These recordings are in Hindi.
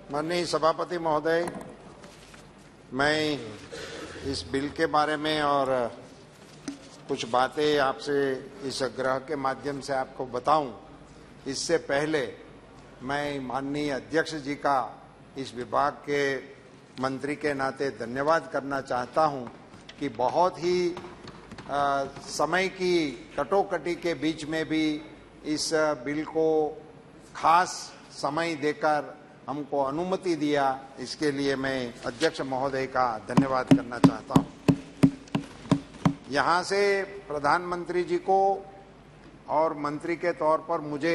माननीय सभापति महोदय, मैं इस बिल के बारे में और कुछ बातें आपसे इस ग्रह के माध्यम से आपको बताऊं, इससे पहले मैं माननीय अध्यक्ष जी का इस विभाग के मंत्री के नाते धन्यवाद करना चाहता हूं कि बहुत ही समय की कटोकटी के बीच में भी इस बिल को खास समय देकर हमको अनुमति दिया। इसके लिए मैं अध्यक्ष महोदय का धन्यवाद करना चाहता हूं। यहां से प्रधानमंत्री जी को और मंत्री के तौर पर मुझे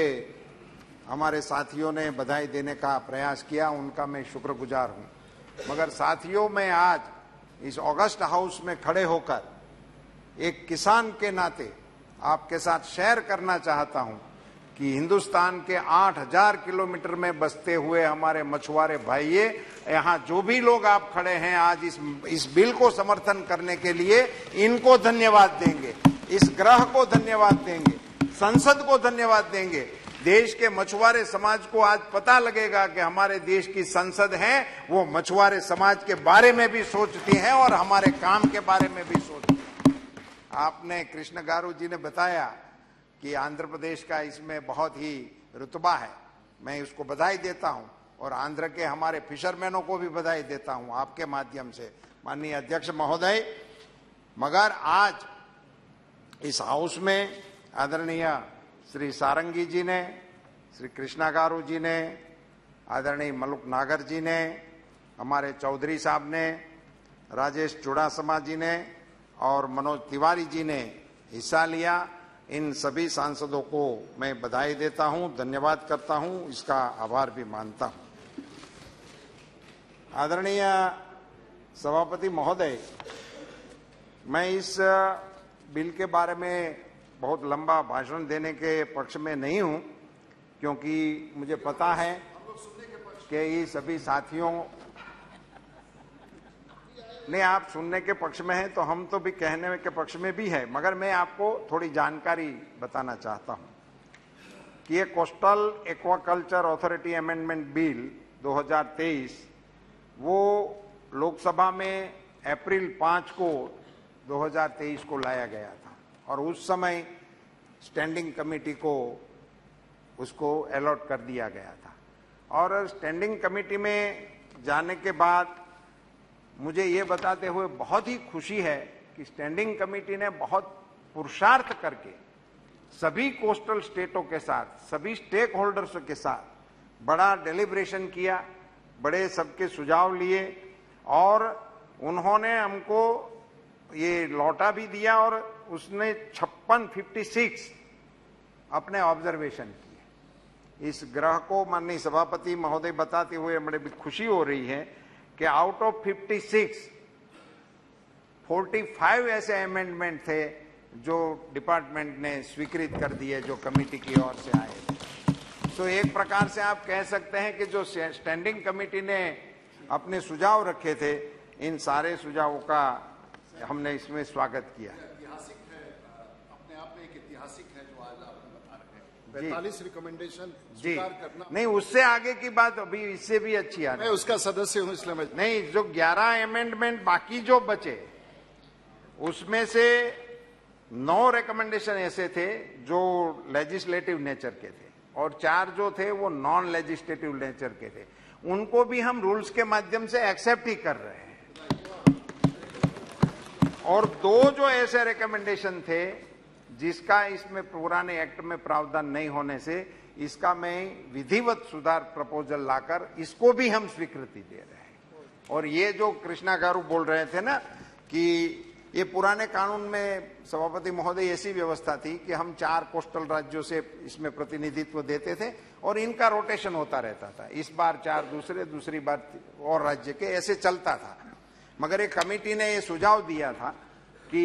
हमारे साथियों ने बधाई देने का प्रयास किया, उनका मैं शुक्रगुजार हूं। मगर साथियों, मैं आज इस ऑगस्ट हाउस में खड़े होकर एक किसान के नाते आपके साथ शेयर करना चाहता हूं कि हिंदुस्तान के 8000 किलोमीटर में बसते हुए हमारे मछुआरे भाइये, यहाँ जो भी लोग आप खड़े हैं आज इस बिल को समर्थन करने के लिए, इनको धन्यवाद देंगे, इस ग्रह को धन्यवाद देंगे, संसद को धन्यवाद देंगे। देश के मछुआरे समाज को आज पता लगेगा कि हमारे देश की संसद है वो मछुआरे समाज के बारे में भी सोचती है और हमारे काम के बारे में भी सोचती है। आपने कृष्ण गारू जी ने बताया कि आंध्र प्रदेश का इसमें बहुत ही रुतबा है, मैं उसको बधाई देता हूं और आंध्र के हमारे फिशरमैनों को भी बधाई देता हूं आपके माध्यम से माननीय अध्यक्ष महोदय। मगर आज इस हाउस में आदरणीय श्री सारंगी जी ने, श्री कृष्णा गारू जी ने, आदरणीय मलुक नागर जी ने, हमारे चौधरी साहब ने, राजेश चुड़ासमा जी ने और मनोज तिवारी जी ने हिस्सा लिया। इन सभी सांसदों को मैं बधाई देता हूं, धन्यवाद करता हूं, इसका आभार भी मानता हूं। आदरणीय सभापति महोदय, मैं इस बिल के बारे में बहुत लंबा भाषण देने के पक्ष में नहीं हूं, क्योंकि मुझे पता है कि ये सभी साथियों ने आप सुनने के पक्ष में हैं, तो हम तो भी कहने के पक्ष में भी है। मगर मैं आपको थोड़ी जानकारी बताना चाहता हूं कि ये coastal aquaculture authority amendment bill 2023 वो लोकसभा में अप्रैल 5 को 2023 को लाया गया था और उस समय स्टैंडिंग कमेटी को उसको अलॉट कर दिया गया था। और स्टैंडिंग कमेटी में जाने के बाद मुझे ये बताते हुए बहुत ही खुशी है कि स्टैंडिंग कमेटी ने बहुत पुरुषार्थ करके सभी कोस्टल स्टेटों के साथ, सभी स्टेक होल्डर्स के साथ बड़ा डेलिब्रेशन किया, बड़े सबके सुझाव लिए और उन्होंने हमको ये लौटा भी दिया और उसने 56 अपने ऑब्जर्वेशन किए। इस ग्रह को माननीय सभापति महोदय बताते हुए बड़े खुशी हो रही है कि आउट ऑफ 56, 45 ऐसे अमेंडमेंट थे जो डिपार्टमेंट ने स्वीकृत कर दिए, जो कमेटी की ओर से आए। तो एक प्रकार से आप कह सकते हैं कि जो स्टैंडिंग कमेटी ने अपने सुझाव रखे थे, इन सारे सुझावों का हमने इसमें स्वागत किया। ऐतिहासिक है, अपने आप में एक ऐतिहासिक है जो आज आप बता रहे हैं। 42 रिकमेंडेशन स्वीकार करना, नहीं उससे आगे की बात अभी इससे भी अच्छी आ रही है। मैं उसका सदस्य हूं इसलिए मैं नहीं, जो 11 अमेंडमेंट बाकी जो बचे उसमें से 9 रिकमेंडेशन ऐसे थे जो लेजिस्लेटिव नेचर के थे और 4 जो थे वो नॉन लेजिस्लेटिव नेचर के थे। उनको भी हम रूल्स के माध्यम से एक्सेप्ट ही कर रहे हैं। और 2 जो ऐसे रिकमेंडेशन थे जिसका इसमें पुराने एक्ट में प्रावधान नहीं होने से इसका मैं विधिवत सुधार प्रपोजल लाकर इसको भी हम स्वीकृति दे रहे हैं। और ये जो कृष्णा गारू बोल रहे थे ना कि ये पुराने कानून में सभापति महोदय ऐसी व्यवस्था थी कि हम 4 कोस्टल राज्यों से इसमें प्रतिनिधित्व देते थे और इनका रोटेशन होता रहता था। इस बार 4 दूसरी बार और राज्य के, ऐसे चलता था। मगर एक कमेटी ने ये सुझाव दिया था कि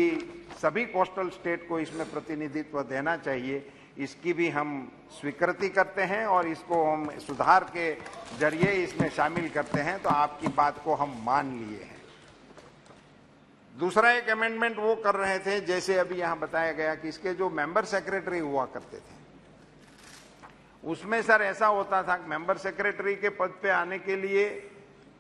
सभी कोस्टल स्टेट को इसमें प्रतिनिधित्व देना चाहिए। इसकी भी हम स्वीकृति करते हैं और इसको हम सुधार के जरिए इसमें शामिल करते हैं। तो आपकी बात को हम मान लिए हैं। दूसरा एक अमेंडमेंट वो कर रहे थे, जैसे अभी यहां बताया गया कि इसके जो मेंबर सेक्रेटरी हुआ करते थे उसमें सर ऐसा होता था कि मेंबर सेक्रेटरी के पद पे आने के लिए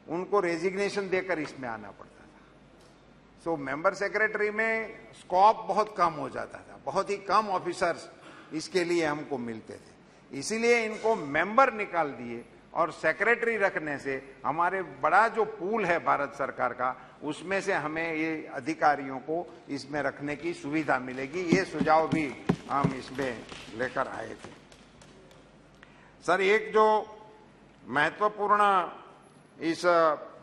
उनको रेजिग्नेशन देकर इसमें आना पड़ता था। सो मेंबर सेक्रेटरी में स्कोप बहुत कम हो जाता था, बहुत ही कम ऑफिसर्स इसके लिए हमको मिलते थे। इसीलिए इनको मेंबर निकाल दिए और सेक्रेटरी रखने से हमारे बड़ा जो पूल है भारत सरकार का, उसमें से हमें ये अधिकारियों को इसमें रखने की सुविधा मिलेगी। ये सुझाव भी हम इसमें लेकर आए थे। सर, एक जो महत्वपूर्ण इस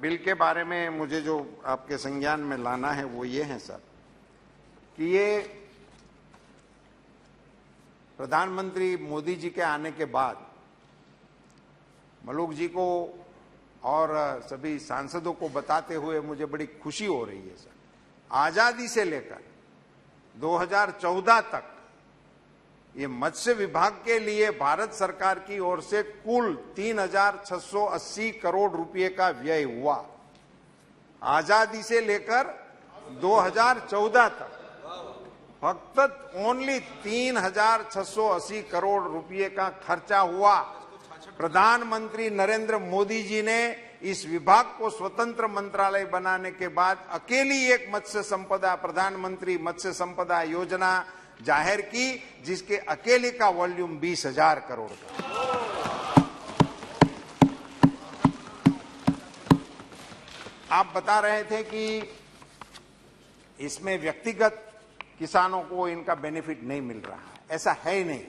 बिल के बारे में मुझे जो आपके संज्ञान में लाना है वो ये है सर कि ये प्रधानमंत्री मोदी जी के आने के बाद मलूक जी को और सभी सांसदों को बताते हुए मुझे बड़ी खुशी हो रही है सर। आजादी से लेकर 2014 तक ये मत्स्य विभाग के लिए भारत सरकार की ओर से कुल 3,680 करोड़ रुपए का व्यय हुआ। आजादी से लेकर 2014 तक फक्त ओनली 3,680 करोड़ रुपए का खर्चा हुआ। प्रधानमंत्री नरेंद्र मोदी जी ने इस विभाग को स्वतंत्र मंत्रालय बनाने के बाद अकेली एक मत्स्य संपदा, प्रधानमंत्री मत्स्य संपदा योजना जाहिर की, जिसके अकेले का वॉल्यूम 20,000 करोड़ का। आप बता रहे थे कि इसमें व्यक्तिगत किसानों को इनका बेनिफिट नहीं मिल रहा है। ऐसा है ही नहीं।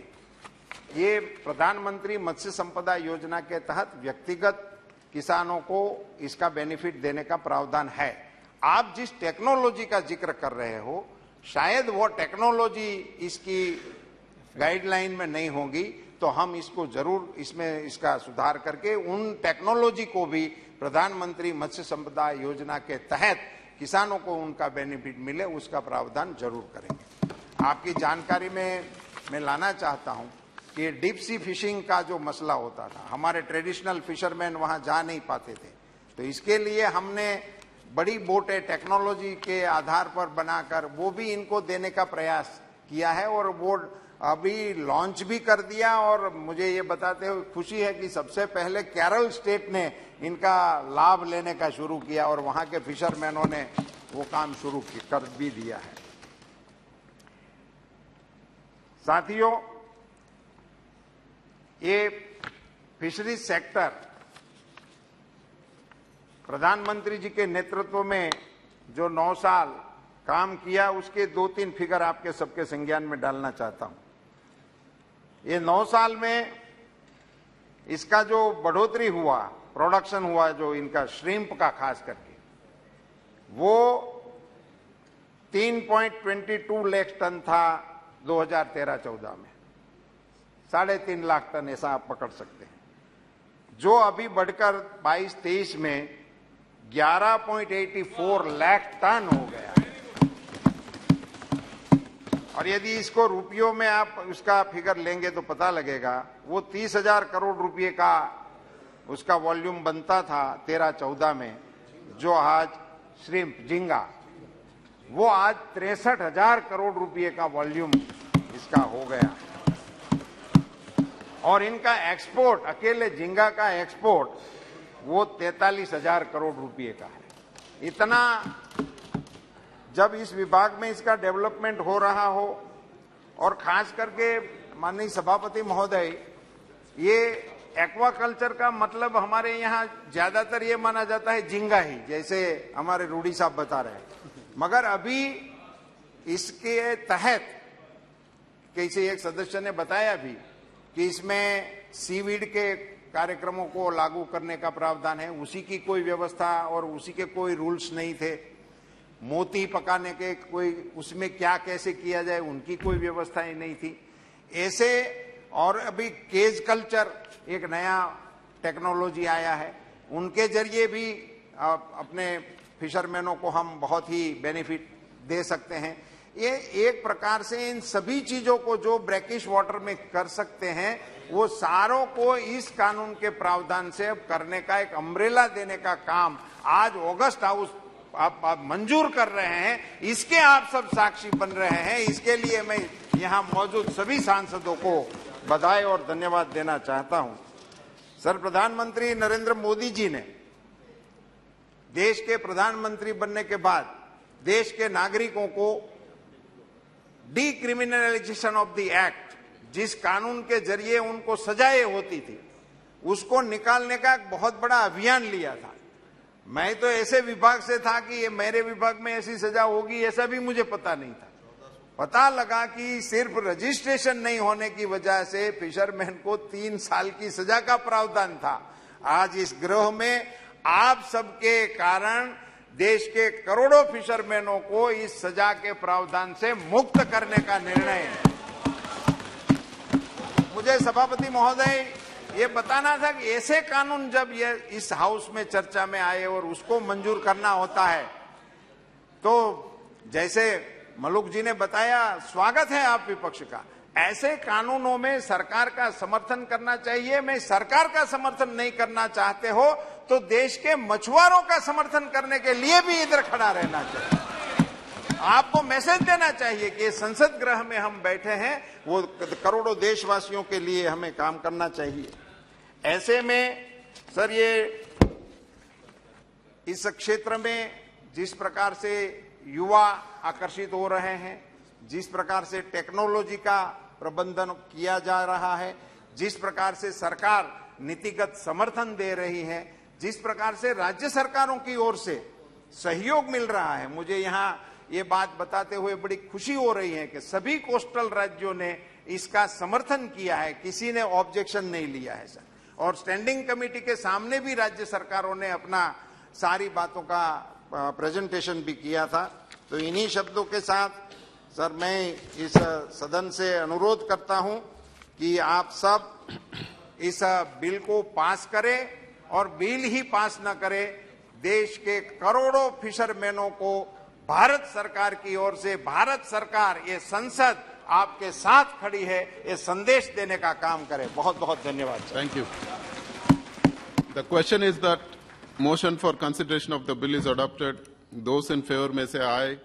ये प्रधानमंत्री मत्स्य संपदा योजना के तहत व्यक्तिगत किसानों को इसका बेनिफिट देने का प्रावधान है। आप जिस टेक्नोलॉजी का जिक्र कर रहे हो, शायद वो टेक्नोलॉजी इसकी गाइडलाइन में नहीं होगी, तो हम इसको जरूर इसमें इसका सुधार करके उन टेक्नोलॉजी को भी प्रधानमंत्री मत्स्य संपदा योजना के तहत किसानों को उनका बेनिफिट मिले, उसका प्रावधान जरूर करेंगे। आपकी जानकारी में मैं लाना चाहता हूं कि डीप सी फिशिंग का जो मसला होता था, हमारे ट्रेडिशनल फिशरमैन वहां जा नहीं पाते थे, तो इसके लिए हमने बड़ी बोटें टेक्नोलॉजी के आधार पर बनाकर वो भी इनको देने का प्रयास किया है और वो अभी लॉन्च भी कर दिया। और मुझे ये बताते हुए खुशी है कि सबसे पहले केरल स्टेट ने इनका लाभ लेने का शुरू किया और वहां के फिशरमैनों ने वो काम शुरू कर भी दिया है। साथियों, ये फिशरीज सेक्टर प्रधानमंत्री जी के नेतृत्व में जो 9 साल काम किया, उसके 2-3 फिगर आपके सबके संज्ञान में डालना चाहता हूं। ये 9 साल में इसका जो बढ़ोतरी हुआ, प्रोडक्शन हुआ जो इनका श्रिम्प का खास करके, वो 3.22 लाख टन था 2013-14 में। 3.5 लाख टन ऐसा आप पकड़ सकते हैं, जो अभी बढ़कर 22-23 में 11.84 लाख टन हो गया। और यदि इसको रुपयों में आप उसका फिगर लेंगे तो पता लगेगा, वो 30,000 करोड़ रुपए का उसका वॉल्यूम बनता था 13-14 में, जो आज श्रिम्प झींगा, वो आज 63,000 करोड़ रुपए का वॉल्यूम इसका हो गया। और इनका एक्सपोर्ट, अकेले झींगा का एक्सपोर्ट वो 43,000 करोड़ रुपए का है। इतना जब इस विभाग में इसका डेवलपमेंट हो रहा हो, और खास करके माननीय सभापति महोदय, ये एक्वाकल्चर का मतलब हमारे यहाँ ज्यादातर ये माना जाता है झींगा ही, जैसे हमारे रूडी साहब बता रहे हैं, मगर अभी इसके तहत किसी एक सदस्य ने बताया भी कि इसमें सीवीड के कार्यक्रमों को लागू करने का प्रावधान है। उसी की कोई व्यवस्था और उसी के कोई रूल्स नहीं थे। मोती पकाने के कोई, उसमें क्या कैसे किया जाए, उनकी कोई व्यवस्था ही नहीं थी ऐसे। और अभी केज कल्चर एक नया टेक्नोलॉजी आया है, उनके जरिए भी अपने फिशरमैनों को हम बहुत ही बेनिफिट दे सकते हैं। ये एक प्रकार से इन सभी चीजों को जो ब्रैकिश वाटर में कर सकते हैं, वो सारों को इस कानून के प्रावधान से अब करने का एक अम्ब्रेला देने का काम आज ऑगस्ट हाउस आप मंजूर कर रहे हैं। इसके आप सब साक्षी बन रहे हैं। इसके लिए मैं यहाँ मौजूद सभी सांसदों को बधाई और धन्यवाद देना चाहता हूं। सर, प्रधानमंत्री नरेंद्र मोदी जी ने देश के प्रधानमंत्री बनने के बाद देश के नागरिकों को डीक्रिमिनलाइजेशन ऑफ द एक्ट, जिस कानून के जरिए उनको सजाएं होती थी, उसको निकालने का एक बहुत बड़ा अभियान लिया था। मैं तो ऐसे विभाग से था कि ये मेरे विभाग में ऐसी सजा होगी ऐसा भी मुझे पता नहीं था। पता लगा कि सिर्फ रजिस्ट्रेशन नहीं होने की वजह से फिशरमैन को 3 साल की सजा का प्रावधान था। आज इस गृह में आप सबके कारण देश के करोड़ों फिशरमैनों को इस सजा के प्रावधान से मुक्त करने का निर्णय है। मुझे सभापति महोदय ये बताना था कि ऐसे कानून जब ये इस हाउस में चर्चा में आए और उसको मंजूर करना होता है, तो जैसे मलुक जी ने बताया, स्वागत है आप विपक्ष का। ऐसे कानूनों में सरकार का समर्थन करना चाहिए। मैं सरकार का समर्थन नहीं करना चाहते हो तो देश के मछुआरों का समर्थन करने के लिए भी इधर खड़ा रहना चाहिए। आपको मैसेज देना चाहिए कि संसद गृह में हम बैठे हैं, वो करोड़ों देशवासियों के लिए हमें काम करना चाहिए। ऐसे में सर, ये इस क्षेत्र में जिस प्रकार से युवा आकर्षित हो रहे हैं, जिस प्रकार से टेक्नोलॉजी का प्रबंधन किया जा रहा है, जिस प्रकार से सरकार नीतिगत समर्थन दे रही है, जिस प्रकार से राज्य सरकारों की ओर से सहयोग मिल रहा है, मुझे यहाँ ये बात बताते हुए बड़ी खुशी हो रही है कि सभी कोस्टल राज्यों ने इसका समर्थन किया है, किसी ने ऑब्जेक्शन नहीं लिया है सर। और स्टैंडिंग कमेटी के सामने भी राज्य सरकारों ने अपना सारी बातों का प्रेजेंटेशन भी किया था। तो इन्हीं शब्दों के साथ सर मैं इस सदन से अनुरोध करता हूं कि आप सब इस बिल को पास करें, और बिल ही पास न करें, देश के करोड़ों फिशरमैनों को भारत सरकार की ओर से, भारत सरकार, ये संसद आपके साथ खड़ी है, ये संदेश देने का काम करे। बहुत बहुत धन्यवाद। Thank you. The question is that motion for consideration of the bill is adopted. Those in favor may say aye.